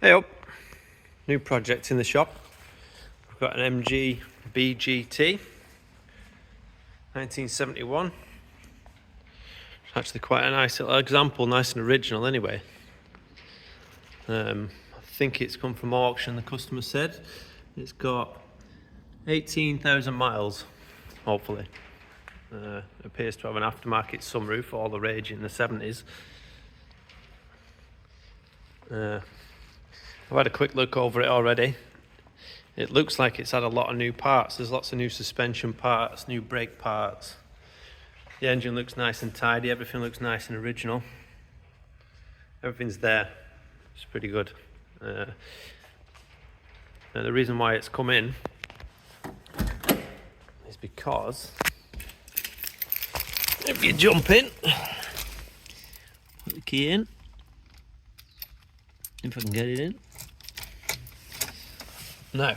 Hey up, new project in the shop. We've got an MGB GT 1971. It's actually quite a nice little example, nice and original anyway. I think it's come from auction, the customer said. It's got 18,000 miles, hopefully. Appears to have an aftermarket sunroof, all the rage in the 70s. I've had a quick look over it already. It looks like it's had a lot of new parts. There's lots of new suspension parts, new brake parts. The engine looks nice and tidy, everything looks nice and original. Everything's there. It's pretty good. And the reason why it's come in is because if you jump in, put the key in, if I can get it in. Now,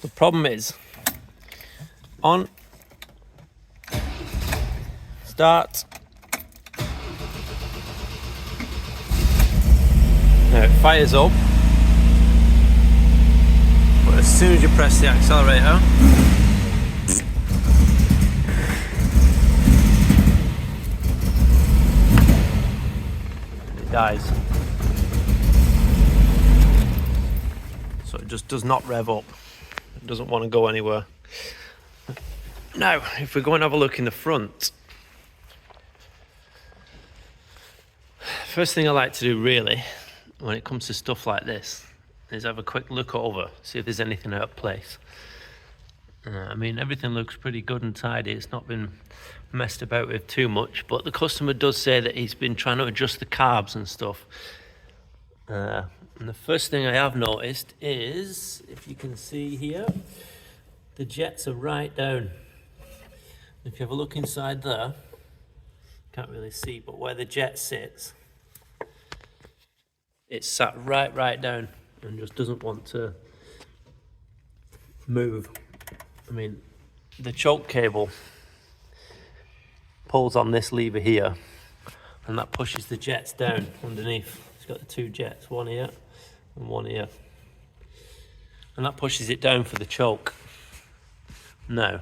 the problem is, on start, now it fires up, but as soon as you press the accelerator, it dies. So it just does not rev up. It doesn't want to go anywhere. Now, if we go and have a look in the front, first thing I like to do really, when it comes to stuff like this, is have a quick look over, see if there's anything out of place. I mean, everything looks pretty good and tidy. It's not been messed about with too much, but the customer does say that he's been trying to adjust the carbs and stuff. And the first thing I have noticed is, if you can see here, the jets are right down. If you have a look inside there, can't really see, but where the jet sits, it's sat right down and just doesn't want to move. I mean, the choke cable pulls on this lever here, and that pushes the jets down underneath. It's got the two jets, one here and one here, and that pushes it down for the choke. Now,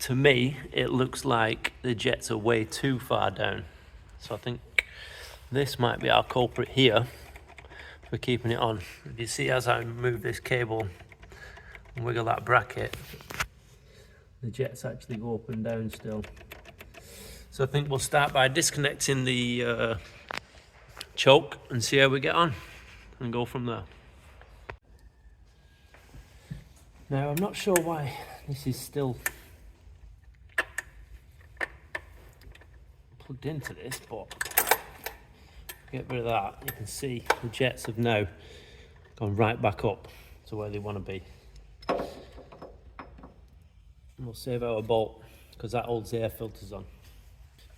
to me, it looks like the jets are way too far down, so I think this might be our culprit here for keeping it on. If you see, as I move this cable and wiggle that bracket, the jets actually go up and down still. So I think we'll start by disconnecting the choke and see how we get on and go from there. Now, I'm not sure why this is still plugged into this, but get rid of that. You can see the jets have now gone right back up to where they want to be. And we'll save our bolt because that holds the air filters on.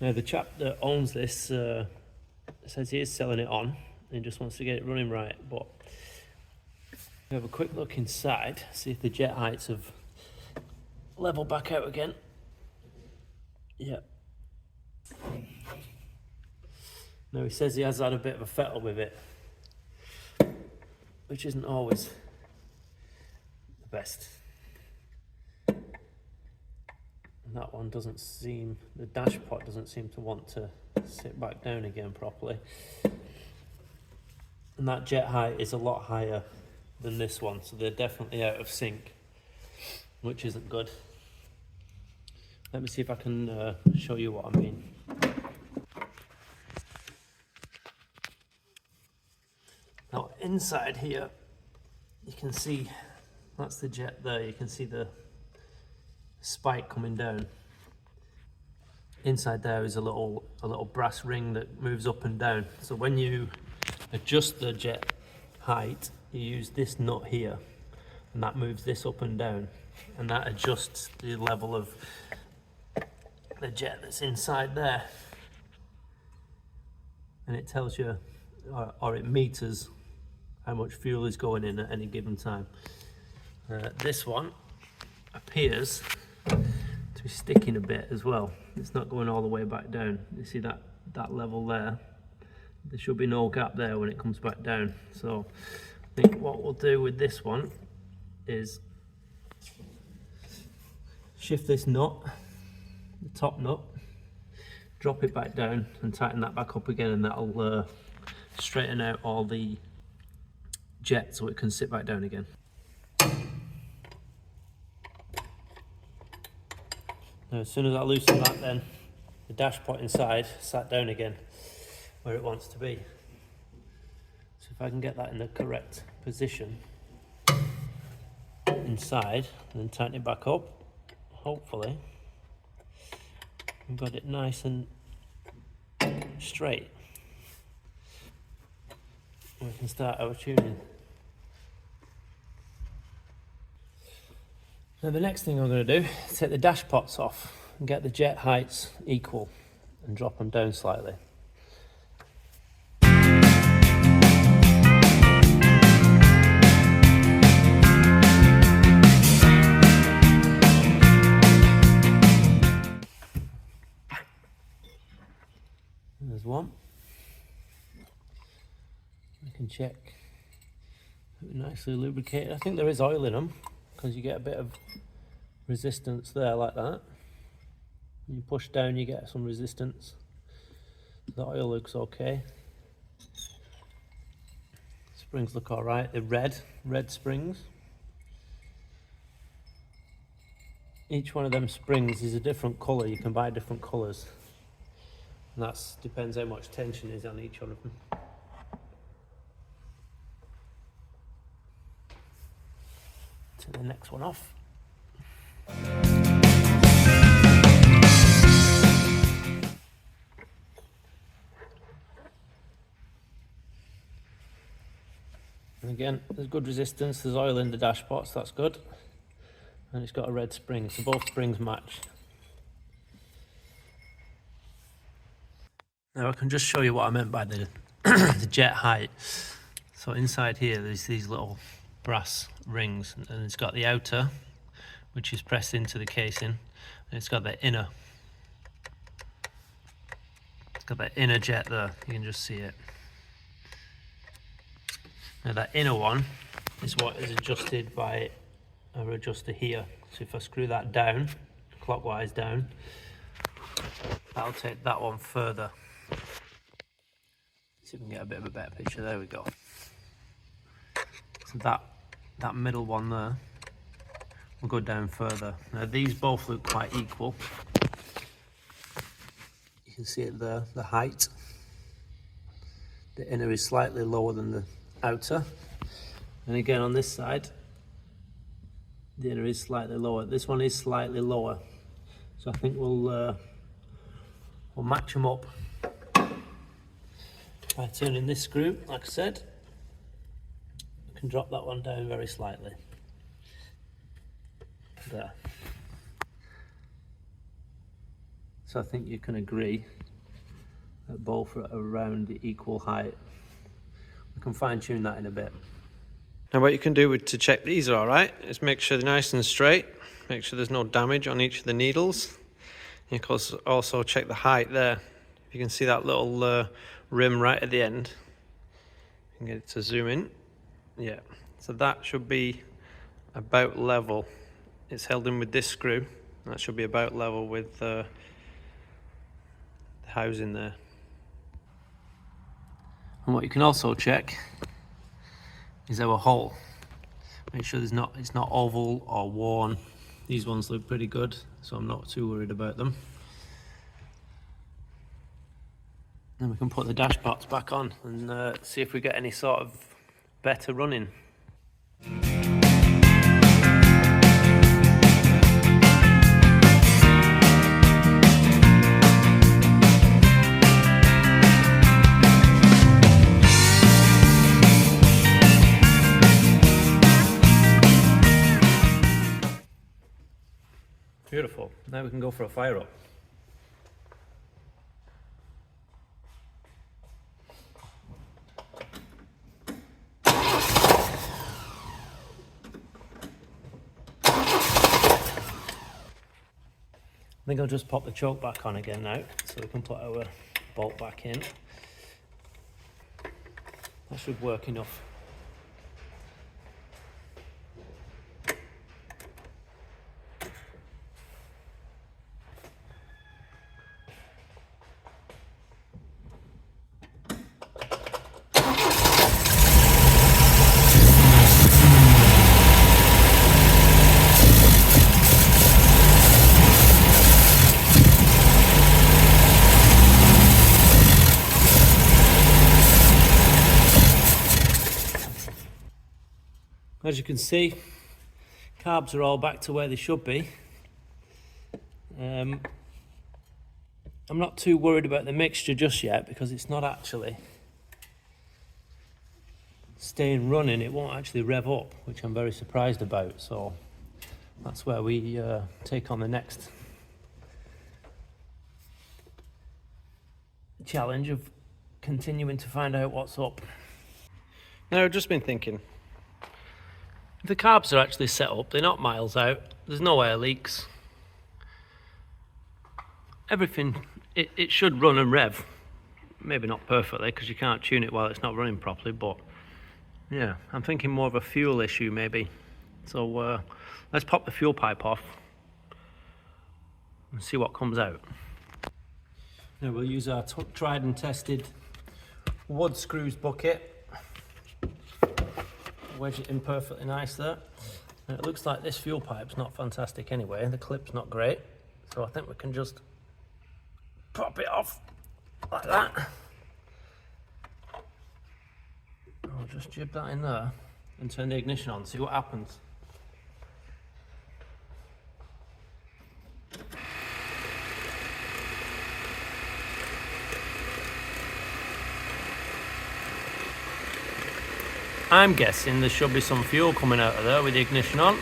Now, the chap that owns this says he is selling it on. He just wants to get it running right, but we have a quick look inside, see if the jet heights have leveled back out again. Yeah. Now, he says he has had a bit of a fettle with it, which isn't always the best. And that one doesn't seem, the dash pot doesn't seem to want to sit back down again properly. And that jet height is a lot higher than this one, so they're definitely out of sync, which isn't good. Let me see if I can show you what I mean. Now, inside here, you can see, that's the jet there, you can see the spike coming down. Inside there is a little brass ring that moves up and down. So when you adjust the jet height, you use this nut here, and that moves this up and down, and that adjusts the level of the jet that's inside there, and it tells you, or it meters how much fuel is going in at any given time. This one appears to be sticking a bit as well. it's not going all the way back down. You see that level there? There should be no gap there when it comes back down. So I think what we'll do with this one is shift this nut, the top nut, drop it back down and tighten that back up again, and that'll straighten out all the jet so it can sit back down again. Now as soon as I loosen that, then the dash pot inside sat down again where it wants to be. So if I can get that in the correct position inside and then tighten it back up, hopefully we've got it nice and straight. We can start our tuning. Now the next thing I'm going to do is take the dash pots off and get the jet heights equal and drop them down slightly. There's one. I can check. Nicely lubricated. I think there is oil in them because you get a bit of resistance there like that. When you push down, you get some resistance. The oil looks okay. Springs look all right. They're red springs. Each one of them springs is a different colour. You can buy different colours. And that depends how much tension is on each one of them. Take the next one off. And again, there's good resistance, there's oil in the dash pots, that's good. And it's got a red spring, so both springs match. Now I can just show you what I meant by the, the jet height. So inside here there's these little brass rings, and it's got the outer, which is pressed into the casing, and it's got the inner. It's got that inner jet there, you can just see it. Now that inner one is what is adjusted by our adjuster here. So if I screw that down, clockwise down, that'll take that one further. See if we can get a bit of a better picture. There we go. So that middle one there will go down further. Now these both look quite equal. You can see it there, the height. The inner is slightly lower than the outer. And again on this side, the inner is slightly lower. This one is slightly lower. So I think we'll match them up by turning this screw, like I said. I can drop that one down very slightly. There. So I think you can agree that both are around the equal height. We can fine tune that in a bit. Now what you can do to check these are alright is make sure they're nice and straight, make sure there's no damage on each of the needles. You can also check the height there. If you can see that little rim right at the end, you can get it to zoom in. Yeah, so that should be about level. It's held in with this screw, and that should be about level with the housing there. And what you can also check is our hole. Make sure it's not oval or worn. These ones look pretty good, so I'm not too worried about them. Then we can put the dash pots back on and see if we get any sort of better running. Beautiful. Now we can go for a fire up. think I'll just pop the choke back on again now, so we can put our bolt back in. That should work enough. As you can see, carbs are all back to where they should be. I'm not too worried about the mixture just yet because it's not actually staying running. It won't actually rev up, which I'm very surprised about. So that's where we take on the next challenge of continuing to find out what's up. Now, I've just been thinking, if the carbs are actually set up, they're not miles out, there's no air leaks, everything, it should run and rev. Maybe not perfectly because you can't tune it while it's not running properly, but yeah, I'm thinking more of a fuel issue maybe. So let's pop the fuel pipe off and see what comes out. Now we'll use our tried and tested wood screws bucket. Wedge it in perfectly nice there. And it looks like this fuel pipe's not fantastic anyway. The clip's not great, so I think we can just pop it off like that. I'll just jib that in there and turn the ignition on, see what happens. I'm guessing there should be some fuel coming out of there with the ignition on.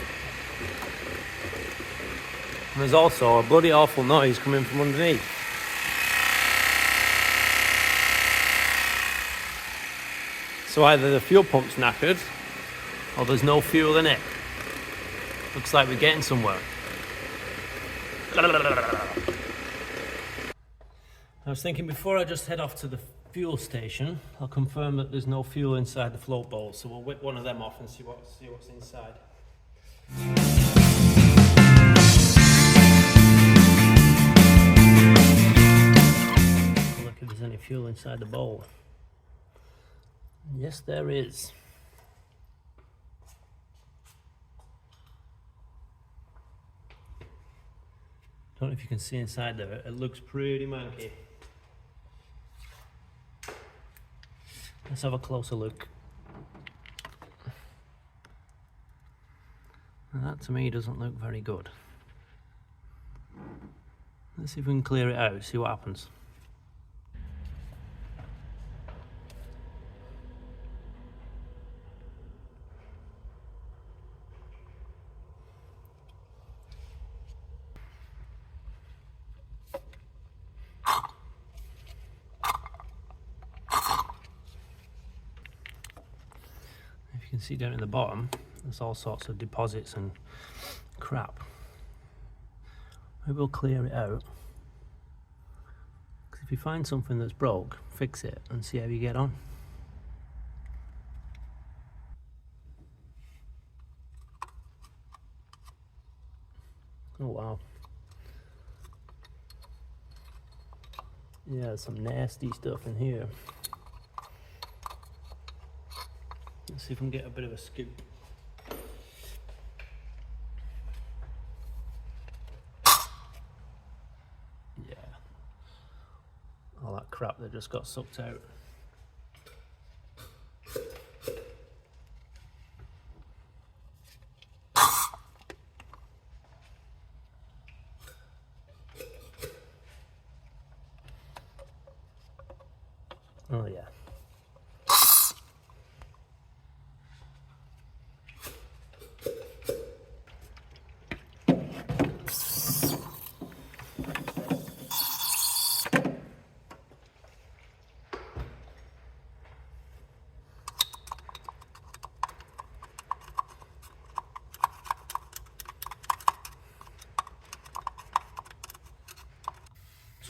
And there's also a bloody awful noise coming from underneath. So either the fuel pump's knackered or there's no fuel in it. Looks like we're getting somewhere. I was thinking before I just head off to the fuel station, I'll confirm that there's no fuel inside the float bowl, so we'll whip one of them off and see what's inside. Look if there's any fuel inside the bowl. Yes, there is. Don't know if you can see inside there. It looks pretty manky. Let's have a closer look. That to me doesn't look very good. Let's see if we can clear it out, see what happens. You can see down at the bottom there's all sorts of deposits and crap. Maybe we'll clear it out, because if you find something that's broke, fix it and see how you get on. Oh wow, yeah, some nasty stuff in here. Let's see if we can get a bit of a scoop. Yeah. All that crap that just got sucked out. Oh yeah.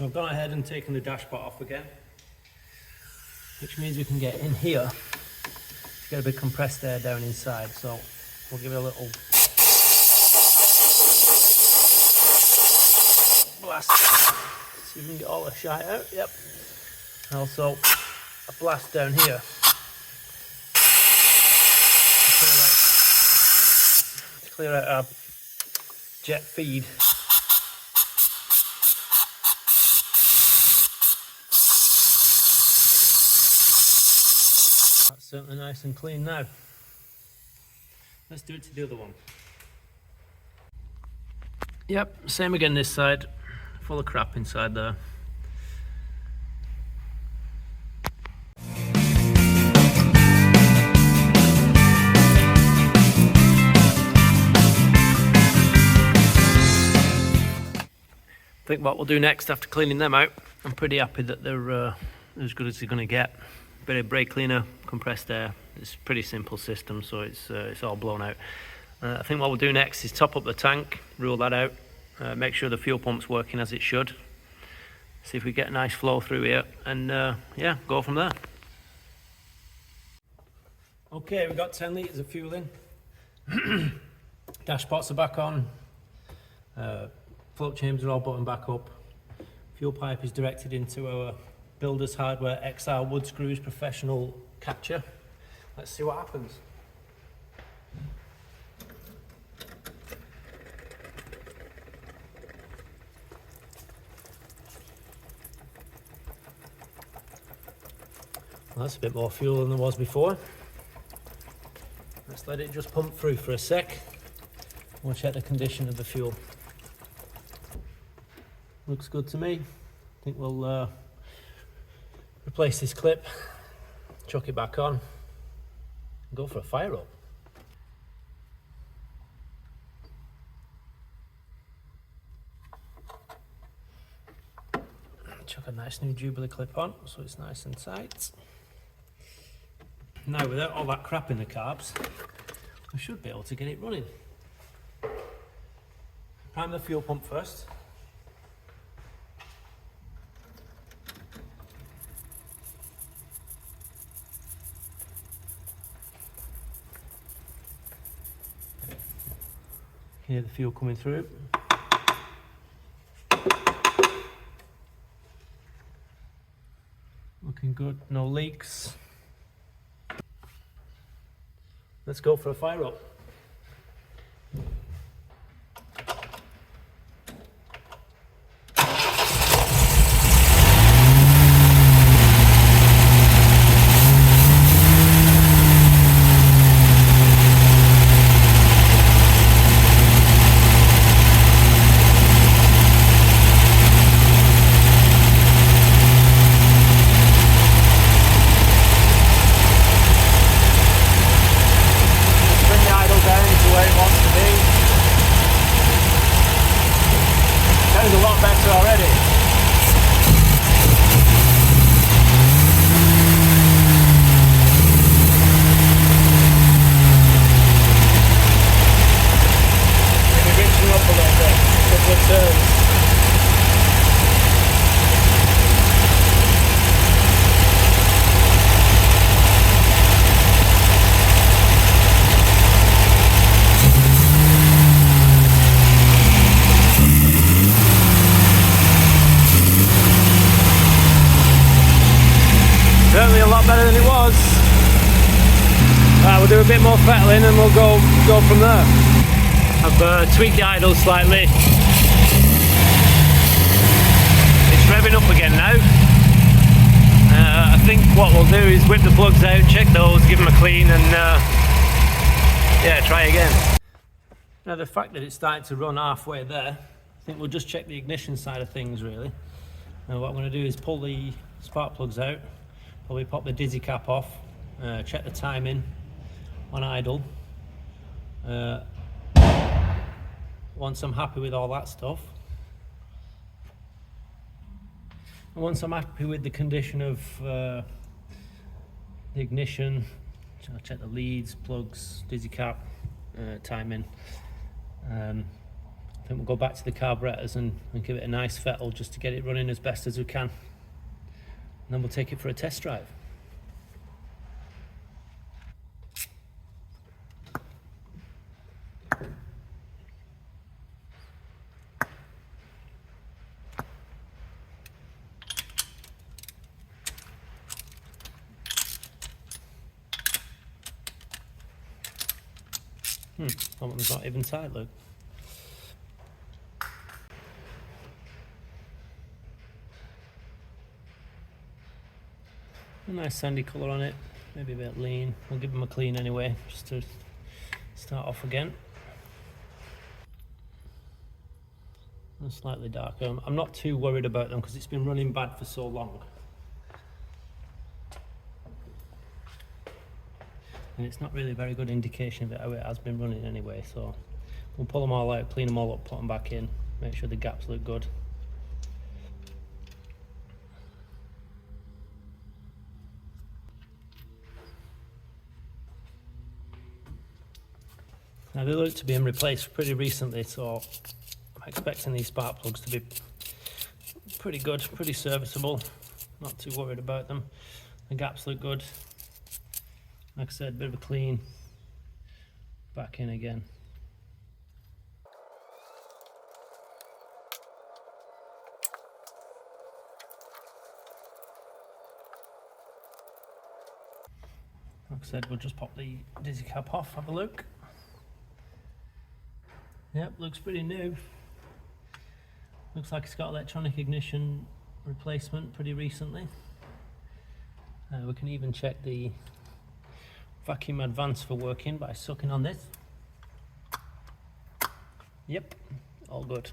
So I've gone ahead and taken the dashpot off again, which means we can get in here to get a bit of compressed air down inside. So we'll give it a little blast, see if we can get all the shite out. Yep. And also a blast down here to clear out our jet feed. That's certainly nice and clean now. Let's do it to the other one. Yep, same again this side. Full of crap inside there. I think what we'll do next after cleaning them out, I'm pretty happy that they're as good as they're going to get. Bit of brake cleaner, compressed air. It's a pretty simple system, so it's all blown out. I think what we'll do next is top up the tank, rule that out, make sure the fuel pump's working as it should, see if we get a nice flow through here, and yeah, go from there. Okay, we've got 10 litres of fuel in. Dash pots are back on. Float chambers are all buttoned back up. Fuel pipe is directed into our Builder's Hardware XR wood screws professional capture. Let's see what happens. Well, that's a bit more fuel than there was before. Let's let it just pump through for a sec. We'll check the condition of the fuel. Looks good to me. I think we'll replace this clip, chuck it back on, and go for a fire up. Chuck a nice new Jubilee clip on so it's nice and tight. Now, without all that crap in the carbs, we should be able to get it running. Prime the fuel pump first. Hear the fuel coming through. Looking good, no leaks. Let's go for a fire up. Sounds a lot better already. Maybe reaching up a little bit, a couple of turns. Certainly a lot better than it was. Right, we'll do a bit more fettling and we'll go from there. I've tweaked the idle slightly. It's revving up again now. I think what we'll do is whip the plugs out, check those, give them a clean, and yeah, try again. Now, the fact that it's starting to run halfway there, I think we'll just check the ignition side of things really. Now what I'm going to do is pull the spark plugs out, probably pop the dizzy cap off, check the timing on idle. Once I'm happy with all that stuff, and once I'm happy with the condition of the ignition, I'll check the leads, plugs, dizzy cap, timing. I think we'll go back to the carburetors and give it a nice fettle just to get it running as best as we can. And then we'll take it for a test drive. That one's not even tight, look. A nice sandy colour on it, maybe a bit lean. We'll give them a clean anyway, just to start off again. And slightly darker. I'm not too worried about them because it's been running bad for so long. And it's not really a very good indication of how it has been running anyway, so we'll pull them all out, clean them all up, put them back in, make sure the gaps look good. Now they look to be replaced pretty recently, so I'm expecting these spark plugs to be pretty good, pretty serviceable. Not too worried about them. The gaps look good. Like I said, a bit of a clean, back in again. Like I said, we'll just pop the dizzy cap off, have a look. Yep, looks pretty new. Looks like it's got electronic ignition replacement pretty recently. We can even check the vacuum advance for working by sucking on this. Yep, all good.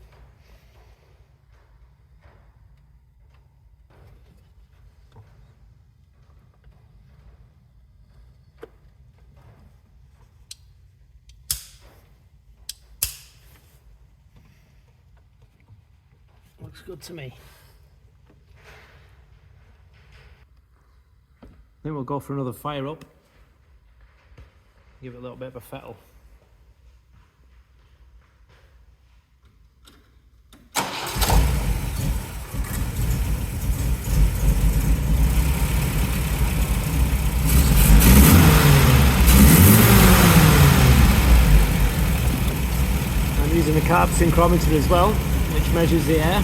Looks good to me. Then we'll go for another fire up. Give it a little bit of a fettle. I'm using the carb synchrometer as well, which measures the air.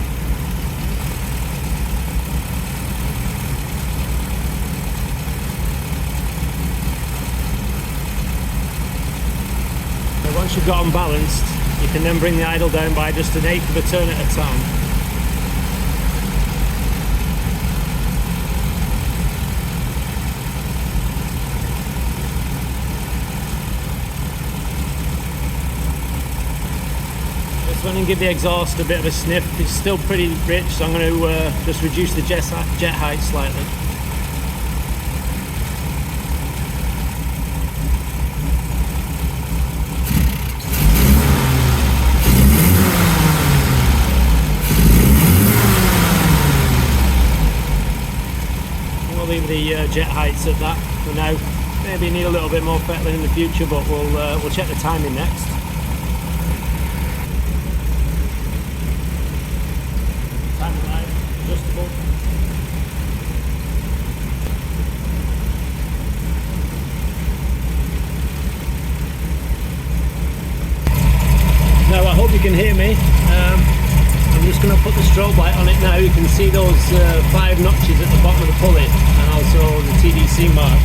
Once you've got them balanced, you can then bring the idle down by just 1/8 of a turn at a time. This one, and give the exhaust a bit of a sniff. It's still pretty rich, so I'm going to just reduce the jet height slightly. Leave the jet heights at that for now. Maybe need a little bit more fettling in the future, but we'll check the timing next. Timing light, adjustable. Now I hope you can hear me. I'm just going to put the strobe light on it now. You can see those 5 notches at the bottom of the pulley, and also the TDC mark.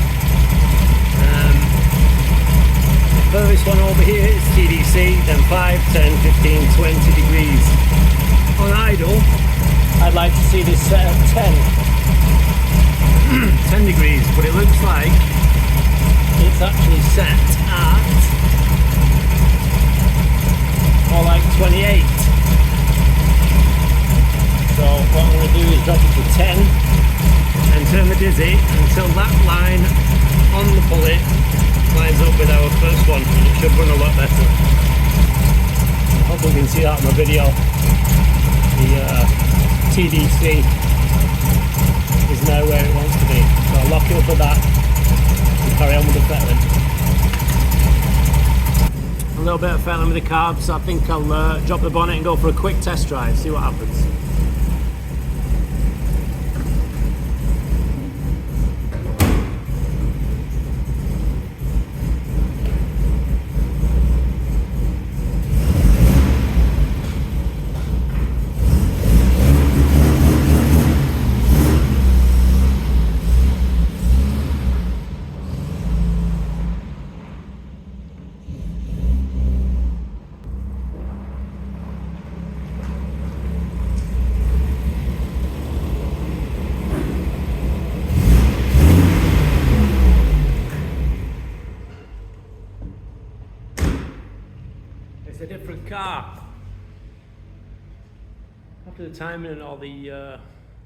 The furthest one over here is TDC, then 5, 10, 15, 20 degrees. On idle, I'd like to see this set at 10. 10 degrees, but it looks like it's actually set at more like 28. So what I'm going to do is drop it to 10 and turn the dizzy until that line on the pulley lines up with our first one, and it should run a lot better. I hope you can see that in the video. The TDC is now where it wants to be. So I'll lock it up at that and carry on with the fettling. A little bit of fettling with the carbs. I think I'll drop the bonnet and go for a quick test drive, see what happens. It's a different car. After the timing and all the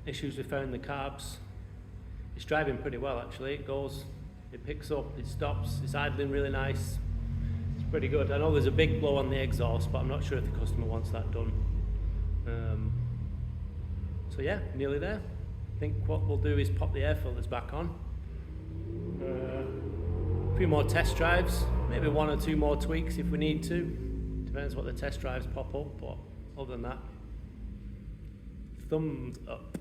issues we found in the carbs, it's driving pretty well actually. It goes, it picks up, it stops, it's idling really nice. It's pretty good. I know there's a big blow on the exhaust, but I'm not sure if the customer wants that done. So yeah, nearly there. I think what we'll do is pop the air filters back on. A few more test drives, maybe 1 or 2 more tweaks if we need to. Depends what the test drives pop up, but other than that, thumbs up.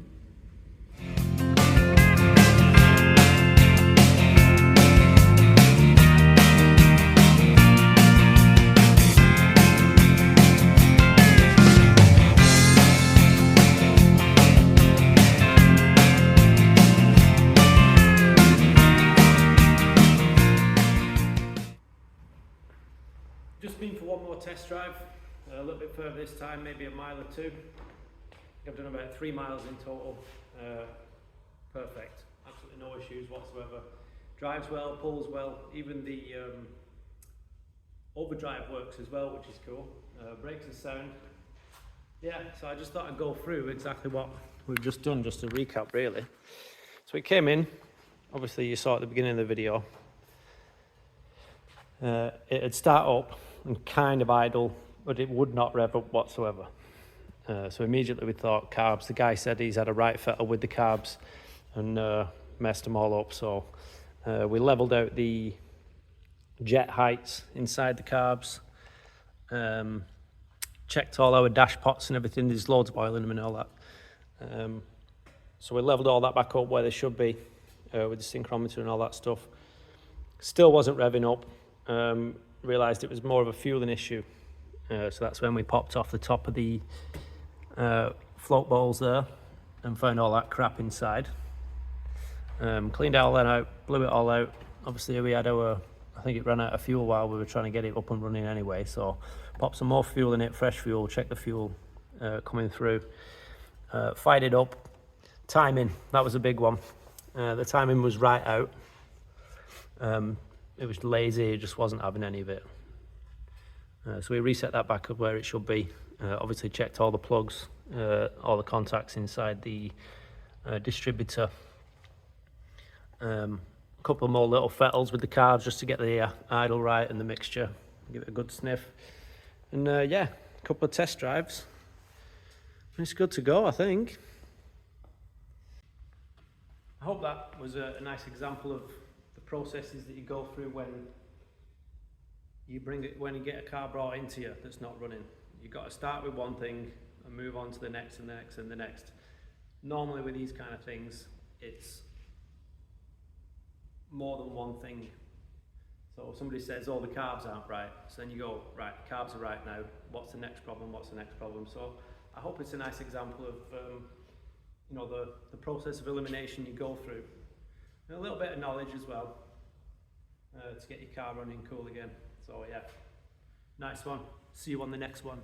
Just been for 1 more test drive, a little bit further this time, maybe a mile or 2. I've done about 3 miles in total. Perfect, absolutely no issues whatsoever. Drives well, pulls well, even the overdrive works as well, which is cool. Brakes are sound. Yeah, so I just thought I'd go through exactly what we've just done, just to recap really. So it came in, obviously you saw at the beginning of the video. It'd start up and kind of idle, but it would not rev up whatsoever. So immediately we thought carbs. The guy said he's had a right fettle with the carbs and messed them all up. So we leveled out the jet heights inside the carbs, checked all our dash pots and everything. There's loads of oil in them and all that. So we leveled all that back up where they should be with the synchrometer and all that stuff. Still wasn't revving up. Realised it was more of a fueling issue, so that's when we popped off the top of the float bowls there and found all that crap inside. Cleaned all that out, blew it all out. Obviously we had I think it ran out of fuel while we were trying to get it up and running anyway, so popped some more fuel in it, fresh fuel, checked the fuel coming through, fired it up. Timing, that was a big one. The timing was right out. It was lazy, it just wasn't having any of it. So we reset that back up where it should be. Obviously checked all the plugs, all the contacts inside the distributor. A couple more little fettles with the carbs just to get the idle right and the mixture, give it a good sniff. And yeah, a couple of test drives. It's good to go, I think. I hope that was a nice example of the processes that you go through when you get a car brought into you that's not running. You've got to start with one thing and move on to the next and the next and the next. Normally with these kind of things, it's more than one thing. So somebody says, oh, the carbs aren't right. So then you go, right, the carbs are right now. What's the next problem? What's the next problem? So I hope it's a nice example of you know, the process of elimination you go through. And a little bit of knowledge as well to get your car running cool again. So yeah, nice one. See you on the next one.